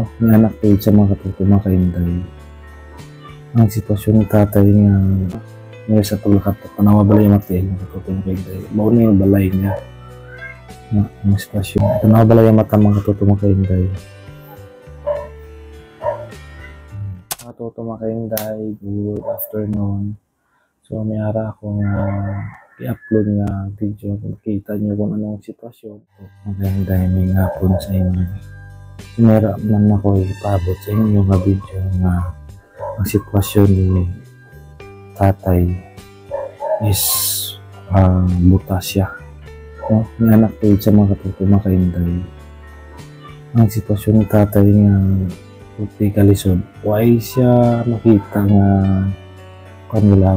no, ni anak ko sa mga katuto mga kainday. Ang sitwasyon ni tatay nga ngayon sa tulakat panawa balay mati ang katuto mga kainday. Mao na yung balay niya. Ang sitwasyon. Panawa balay mata mga katuto mga kainday. Mga katuto mga kainday, good afternoon. So may ara ako nga i-upload nga video kung makita nyo kung anong sitwasyon. Maganda may hapon sa inyo. Sinara man ako ipabot sa inyo nga video nga ang sitwasyon ni tatay is buta siya. No? May anak ko sa mga katuto mga kainday. Ang sitwasyon ni tatay nga puti kalisod. Why siya makita nga kanila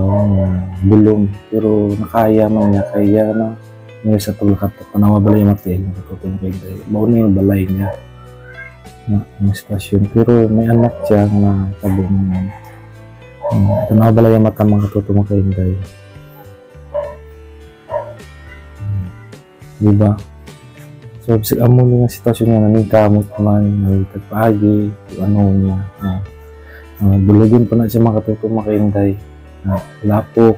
bulong pero nakaya man niya kaya na ngayon sa tulakat panawa balay mati ang katuto mga kainday. Mao na yung balay niya ng sitwasyon pero may anak siya na tabungan. Panawa balay mata mga katuto mga kainday. Diba? So bisig amo nga sitwasyon niya naningkamot man nagtagpagi ano niya bulugin pa na siya mga katuto mga kainday. Lapok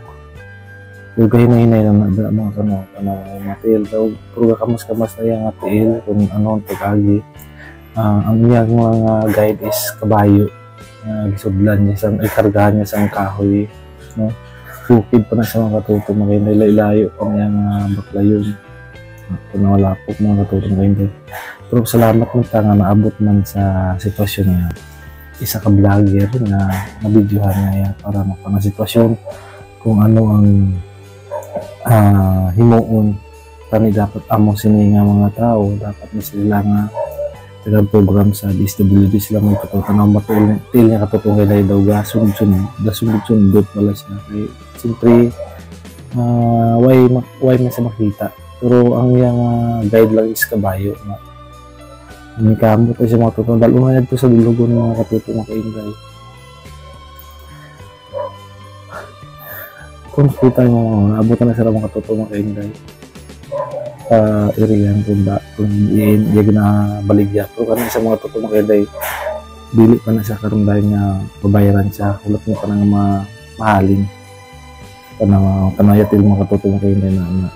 pero kahinay-hinay na mga kano matil daw pero kamas-kamas na yung atil kung ano ang pag-agi. Ang iyang mga guide is kabayo gisudlan niya sa ikargahan niya sa kahoy, no? Bukid pa na sa mga katuto mga kainday, ilayo pa niya bakla yun kung nawalapok mga katuto mga kainday. Pero salamat mo nga naabot man sa sitwasyon niya isa ka vlogger na nabidyohan niya para mapang sitwasyon kung ano ang himuon tani dapat amo sini nga mga tao dapat na sila nga program sa DSWD sila may katutunan na matul niya katutunan kay daw gasund-sundot wala siya kay siyempre why man sa makita pero ang yang guide lang is kabayo na may kamot ay sa mga tutong dalo nga ito sa dulugon ng mga katuto mga kainday. Kung kita nyo abutan na sila mga katuto mga kainday area kung hindi ginabaligya pero kanina sa mga katuto mga kainday dili pa na siya karoon dahil nga babayaran siya kulot mo pa nang mahalin panayatil mga katuto mga kainday na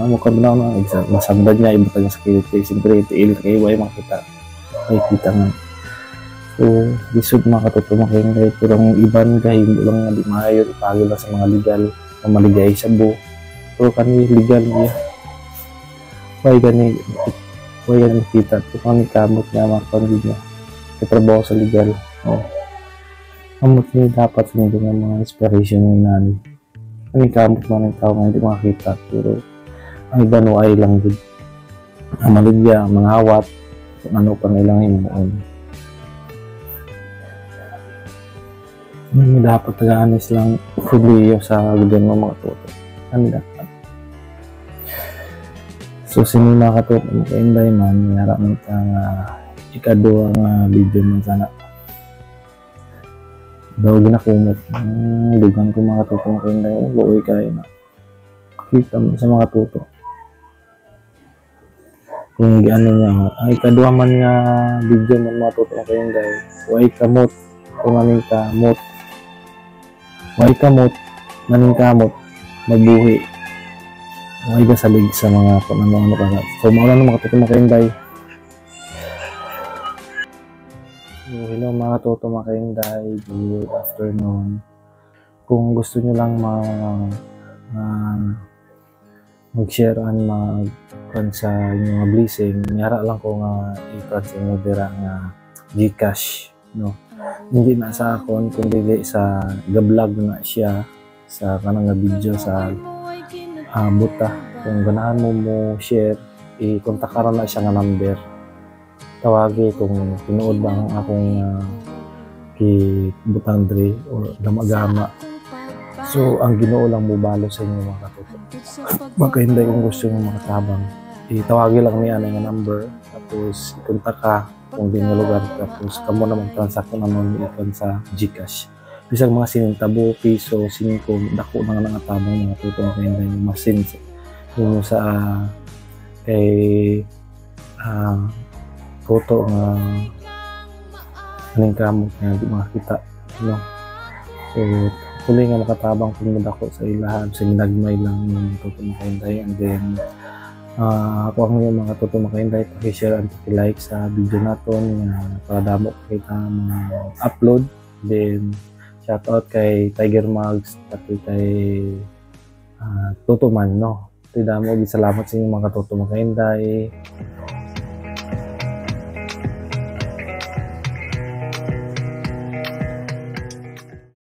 mukha na masambad niya iba tayo sa kiliti siyempre itiil kayo ay makita ay kita nga so lisod mga katuto mga kainday pero ang iban kayo lang nga di maayo ipagil lang sa mga legal na maligay sa buo pero kani legal niya why gani makita pero kani kamot niya mga pandi niya katrabaho sa legal kamot niya dapat sundin ng mga inspiration ng inani kani kamot man ng tao nga hindi makita pero ang iba no ay lang good ang maligya, mga hawat kung ano pa nilang himuon hindi dapat tagaanis lang problema sa gobyerno mga katuto hindi dapat so sino mga katuto mga kainday man mayara mo itang ikadua nga video man sana daw ginakumot dugan ko mga katuto mga kainday buoy kayo na kita mo sa mga katuto kung ano niya ay kadua man nga video man mga katuto mga kainday way kamot kung maning kamot mabuhi way gasalig sa mga ano pa so mauna na mga katuto mga kainday. Hello mga katuto mga kainday, good afternoon. Kung gusto nyo lang mag-share sa inyong mga blessing, mayara lang ko nga i-trans sa inyo dira nga Gcash, no? Hindi na sa akon kundi sa gablog na siya sa kanang nga video sa buta. Kung ganahan mo share, i-contact ka na siya nga number. Tawagi kung tinuod ba ang akong Butandre o Damagama. So ang Ginoo lang mubalo sa inyo mga katuto. Baka hindi kung gusto nyo makatabang, itawagi lang niya nga number tapos ipunta ka kung di nga lugar tapos kamo na mag-transact naman ikan sa Gcash. Bisag mga sinintabo, piso, 5, dako na nga nangatabang mga katuto mga kainday masin yung sa kay photo nga aning kamot nga di makakita, no? So huli nga makatabang tungod ako sa ilahan, sa ginagmay lang yung Toto Makahinday. And then ako ang yung mga Toto Makahinday, paki-share and paki-like sa video naton nga para damo kita mga upload. Then shout out kay Tiger Mugs at kay Toto Man, no? Damo, salamat sa inyo mga Toto Makahinday.